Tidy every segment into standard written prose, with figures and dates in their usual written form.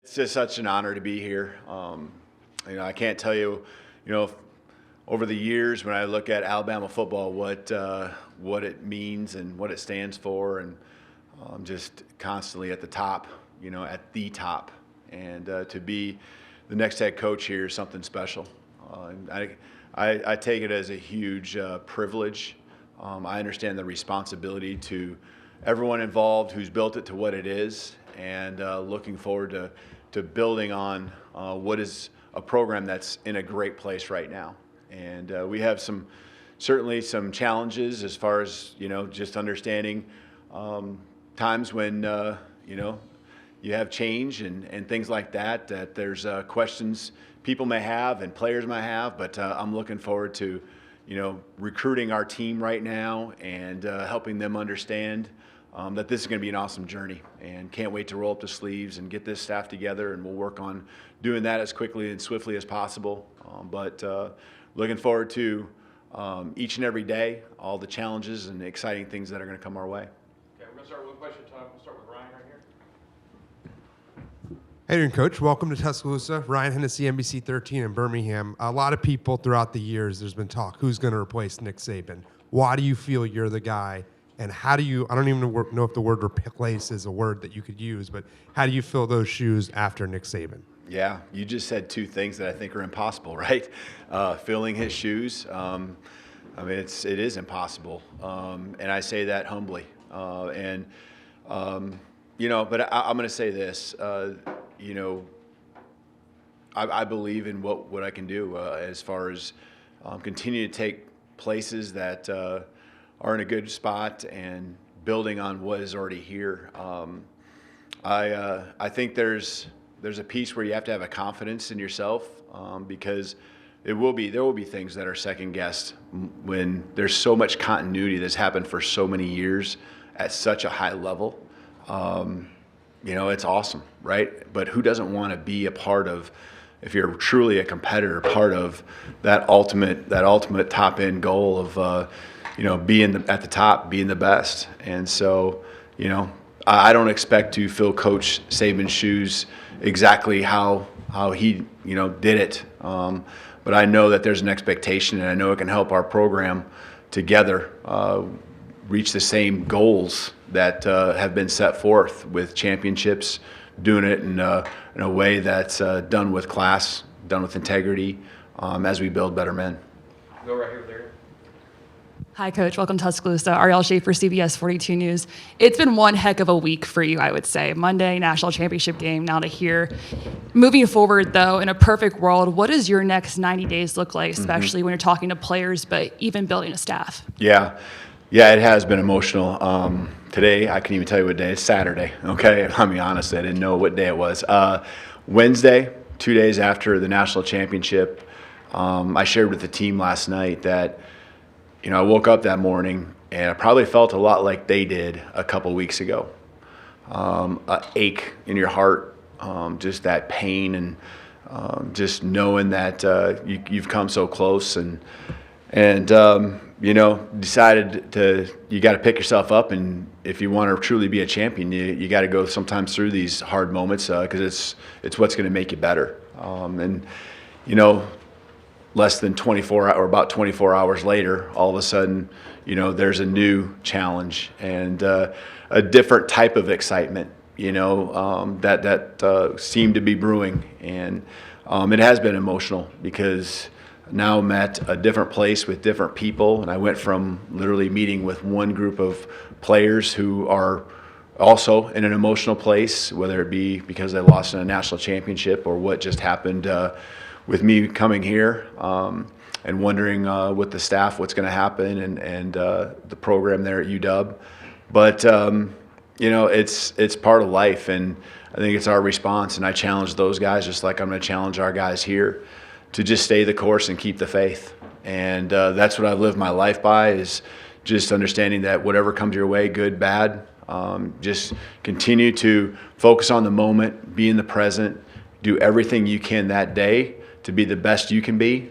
It's just such an honor to be here. I can't tell you, over the years when I look at Alabama football, what it means and what it stands for, and just constantly at the top, at the top, and to be the next head coach here is something special. I take it as a huge privilege. I understand the responsibility to everyone involved who's built it to what it is, and looking forward to building on what is a program that's in a great place right now. And we have certainly some challenges as far as just understanding times when you have change and things like that. That there's questions people may have and players might have, but I'm looking forward to recruiting our team right now and helping them understand that this is going to be an awesome journey, and can't wait to roll up the sleeves and get this staff together, and we'll work on doing that as quickly and swiftly as possible. But looking forward to each and every day, all the challenges and exciting things that are going to come our way. Okay, we're going to start with one question time. We'll start with Ryan right here. Hey, doing, Coach. Welcome to Tuscaloosa. Ryan Hennessy, NBC 13 in Birmingham. A lot of people throughout the years, there's been talk, who's going to replace Nick Saban? Why do you feel you're the guy? And how do you, I don't even know if the word replace is a word that you could use, but how do you fill those shoes after Nick Saban? Yeah, you just said two things that I think are impossible, right? Filling his shoes. It is impossible. And I say that humbly. But I'm going to say this, I believe in what I can do as far as continue to take places that are in a good spot and building on what is already here. I think there's a piece where you have to have a confidence in yourself because there will be things that are second guessed when there's so much continuity that's happened for so many years at such a high level. It's awesome, right? But who doesn't want to be a part of, if you're truly a competitor, part of that ultimate top end goal of being at the top, being the best. And so, I don't expect to fill Coach Saban's shoes exactly how he did it. But I know that there's an expectation, and I know it can help our program together reach the same goals that have been set forth with championships, doing it in a way that's done with class, done with integrity, as we build better men. Go right here with Larry. Hi, Coach. Welcome to Tuscaloosa. Ariel Schaefer, CBS 42 News. It's been one heck of a week for you, I would say. Monday, national championship game, now to here. Moving forward, though, in a perfect world, what does your next 90 days look like, especially when you're talking to players, but even building a staff? Yeah, it has been emotional. Today, I can't even tell you what day. It's Saturday, okay? I'll be honest, I didn't know what day it was. Wednesday, 2 days after the national championship, I shared with the team last night that I woke up that morning and I probably felt a lot like they did a couple weeks ago. An ache in your heart, just that pain, and just knowing that you've come so close, and decided you got to pick yourself up, and if you want to truly be a champion, you got to go sometimes through these hard moments because it's what's going to make you better. Less than about 24 hours later, all of a sudden, there's a new challenge and a different type of excitement, that seemed to be brewing. And it has been emotional because now I'm at a different place with different people. And I went from literally meeting with one group of players who are also in an emotional place, whether it be because they lost in a national championship or what just happened with me coming here, and wondering with the staff what's going to happen and the program there at UW. But it's part of life, and I think it's our response. And I challenge those guys just like I'm going to challenge our guys here to just stay the course and keep the faith. And that's what I've lived my life by, is just understanding that whatever comes your way, good, bad, just continue to focus on the moment, be in the present, do everything you can that day to be the best you can be,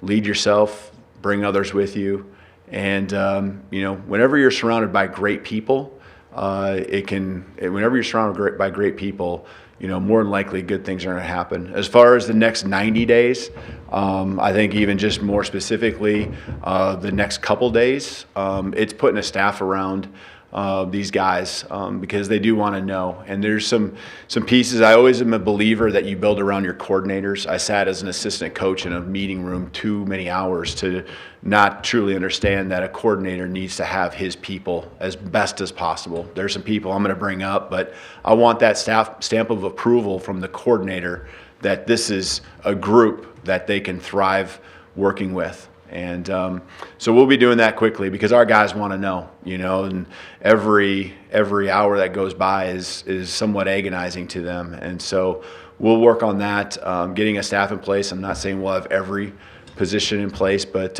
lead yourself, bring others with you. And, whenever you're surrounded by great people, whenever you're surrounded by great people, more than likely good things are going to happen. As far as the next 90 days, I think even just more specifically, the next couple days, it's putting a staff around these guys because they do want to know. And there's some pieces. I always am a believer that you build around your coordinators. I sat as an assistant coach in a meeting room too many hours to not truly understand that a coordinator needs to have his people as best as possible. There's some people I'm going to bring up, but I want that stamp of approval from the coordinator that this is a group that they can thrive working with. And so we'll be doing that quickly because our guys want to know, and every hour that goes by is somewhat agonizing to them. And so we'll work on that, getting a staff in place. I'm not saying we'll have every position in place, but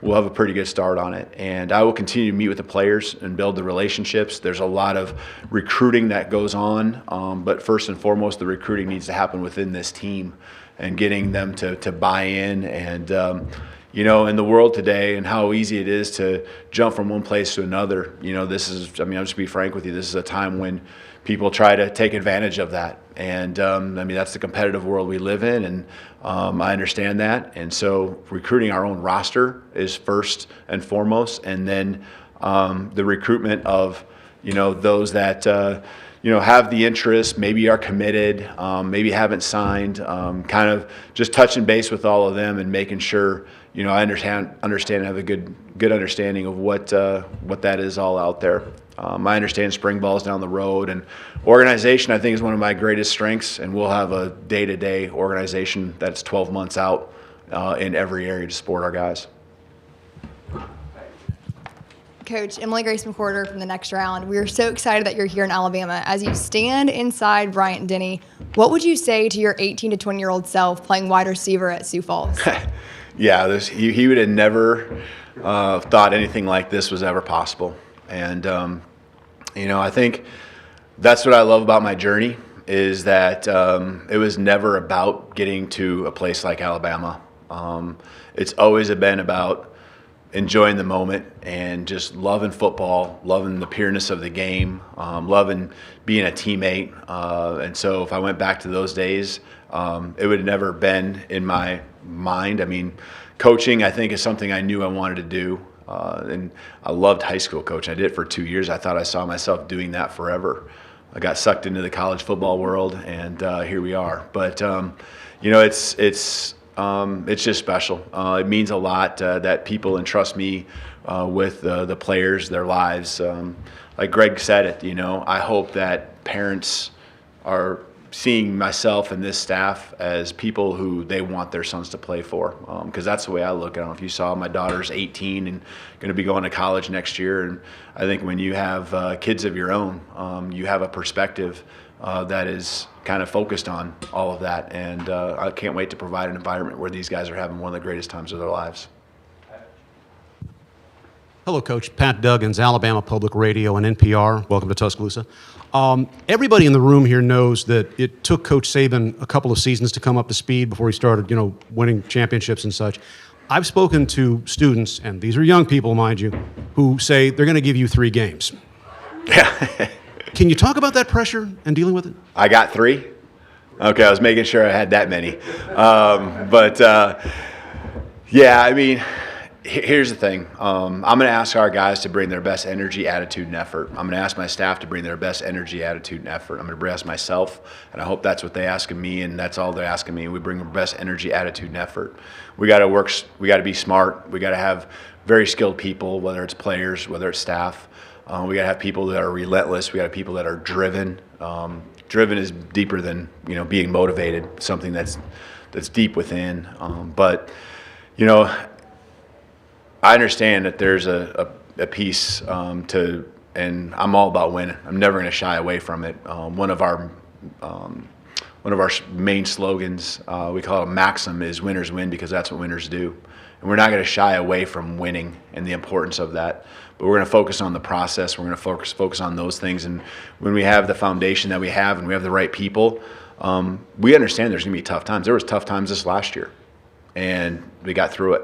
we'll have a pretty good start on it. And I will continue to meet with the players and build the relationships. There's a lot of recruiting that goes on, but first and foremost, the recruiting needs to happen within this team and getting them to buy in. And in the world today and how easy it is to jump from one place to another, this is, I'm just to be frank with you, this is a time when people try to take advantage of that. And that's the competitive world we live in, and I understand that. And so recruiting our own roster is first and foremost, and then the recruitment of, those that, have the interest, maybe are committed, maybe haven't signed, kind of just touching base with all of them and making sure, I understand and have a good understanding of what that is all out there. I understand spring ball's down the road, and organization I think is one of my greatest strengths, and we'll have a day-to-day organization that's 12 months out in every area to support our guys. Coach, Emily Grace McWhorter from the Next Round. We are so excited that you're here in Alabama. As you stand inside Bryant Denny, what would you say to your 18 to 20-year-old self playing wide receiver at Sioux Falls? Yeah, he would have never thought anything like this was ever possible. And, I think that's what I love about my journey is that it was never about getting to a place like Alabama. It's always been about enjoying the moment and just loving football, loving the pureness of the game, loving being a teammate. And so if I went back to those days, it would have never been in my mind. Coaching, I think, is something I knew I wanted to do. And I loved high school coaching. I did it for 2 years. I thought I saw myself doing that forever. I got sucked into the college football world, and here we are. But, it's just special. It means a lot that people entrust me with the players, their lives. Like Greg said it, I hope that parents are seeing myself and this staff as people who they want their sons to play for, because that's the way I look at it. If you saw, my daughter's 18 and going to be going to college next year, and I think when you have kids of your own, you have a perspective that is kind of focused on all of that, and I can't wait to provide an environment where these guys are having one of the greatest times of their lives. Hello, Coach. Pat Duggins, Alabama Public Radio and NPR. Welcome to Tuscaloosa. Everybody in the room here knows that it took Coach Saban a couple of seasons to come up to speed before he started, winning championships and such. I've spoken to students, and these are young people, mind you, who say they're going to give you 3 games. Yeah. Can you talk about that pressure and dealing with it? I got 3. Okay, I was making sure I had that many. Here's the thing. I'm going to ask our guys to bring their best energy, attitude, and effort. I'm going to ask my staff to bring their best energy, attitude, and effort. I'm going to ask myself, and I hope that's what they ask of me, and that's all they're asking me. We bring our best energy, attitude, and effort. We got to work. We got to be smart. We got to have very skilled people, whether it's players, whether it's staff. We got to have people that are relentless. We got to have people that are driven. Driven is deeper than being motivated. Something that's deep within. I understand that there's a piece to, and I'm all about winning. I'm never going to shy away from it. One of our main slogans, we call it a maxim, is winners win because that's what winners do. And we're not going to shy away from winning and the importance of that. But we're going to focus on the process. We're going to focus on those things. And when we have the foundation that we have and we have the right people, we understand there's going to be tough times. There was tough times this last year, and we got through it.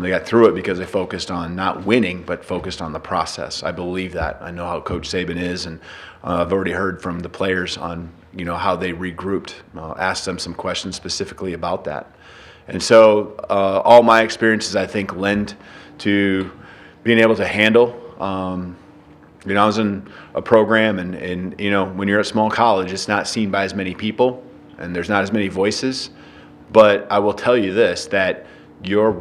They got through it because they focused on not winning, but focused on the process. I believe that. I know how Coach Saban is, and I've already heard from the players on how they regrouped. Asked them some questions specifically about that. And so all my experiences, I think, lend to being able to handle. I was in a program, and when you're at small college, it's not seen by as many people, and there's not as many voices. But I will tell you this, that your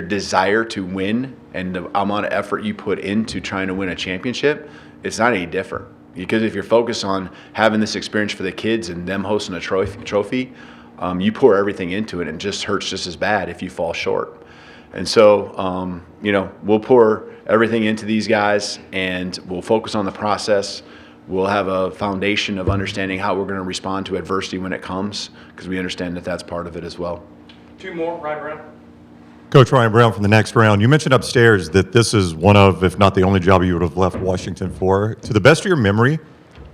desire to win and the amount of effort you put into trying to win a championship, it's not any different. Because if you're focused on having this experience for the kids and them hosting a trophy, you pour everything into it, and it just hurts just as bad if you fall short. And so, we'll pour everything into these guys, and we'll focus on the process. We'll have a foundation of understanding how we're going to respond to adversity when it comes, because we understand that that's part of it as well. Two more, Ryan Brown. Coach Ryan Brown from the next round. You mentioned upstairs that this is one of, if not the only job you would have left Washington for. To the best of your memory,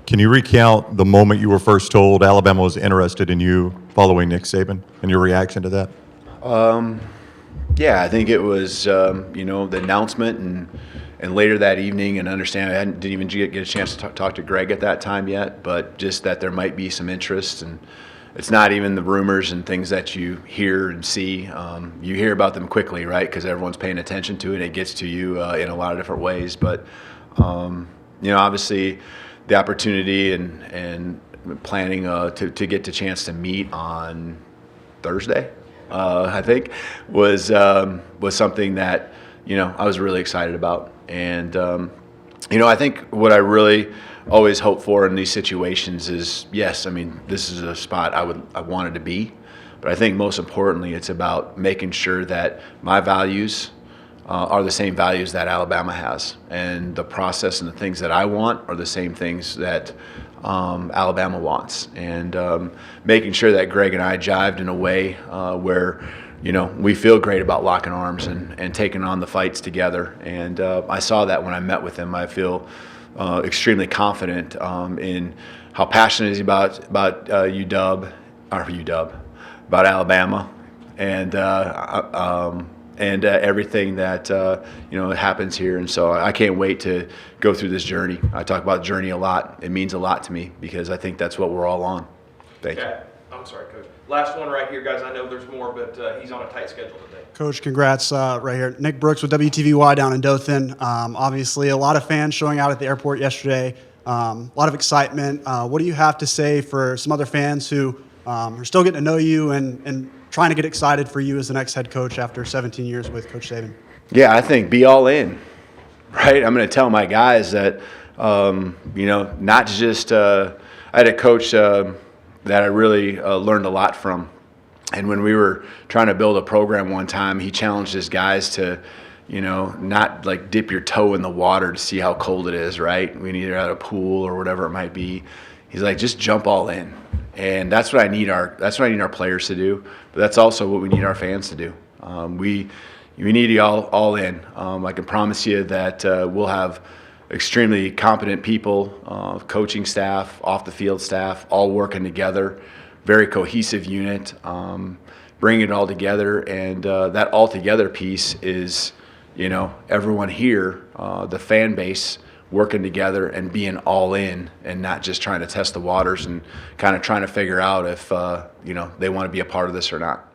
can you recount the moment you were first told Alabama was interested in you following Nick Saban and your reaction to that? Yeah, I think it was, the announcement and later that evening, and understand I didn't even get a chance to talk to Greg at that time yet, but just that there might be some interest. And it's not even the rumors and things that you hear and see. You hear about them quickly, right, because everyone's paying attention to it. It gets to you in a lot of different ways. But, obviously the opportunity and planning to get the chance to meet on Thursday, I think, was something that I was really excited about. And I think what I really always hope for in these situations is, yes, I mean, this is a spot I wanted to be, but I think most importantly it's about making sure that my values are the same values that Alabama has, and the process and the things that I want are the same things that Alabama wants, and making sure that Greg and I jived in a way where we feel great about locking arms and taking on the fights together. And I saw that when I met with him. I feel extremely confident in how passionate he is about UW, about Alabama, and everything that happens here. And so I can't wait to go through this journey. I talk about journey a lot. It means a lot to me because I think that's what we're all on. Thank you. Okay. I'm sorry, Coach. Last one right here, guys. I know there's more, but he's on a tight schedule today. Coach, congrats right here. Nick Brooks with WTVY down in Dothan. Obviously, a lot of fans showing out at the airport yesterday. A lot of excitement. What do you have to say for some other fans who are still getting to know you and trying to get excited for you as the next head coach after 17 years with Coach Saban? Yeah, I think be all in, right? I'm going to tell my guys that, not just I had a coach that I really learned a lot from. And when we were trying to build a program one time, he challenged his guys to, not like dip your toe in the water to see how cold it is, right? We either at a pool or whatever it might be. He's like, just jump all in. And that's what I need our players to do. But that's also what we need our fans to do. We need you all in. I can promise you that we'll have extremely competent people, coaching staff, off the field staff, all working together. Very cohesive unit, bring it all together, and that all together piece is, everyone here, the fan base, working together and being all in, and not just trying to test the waters and kind of trying to figure out if they want to be a part of this or not.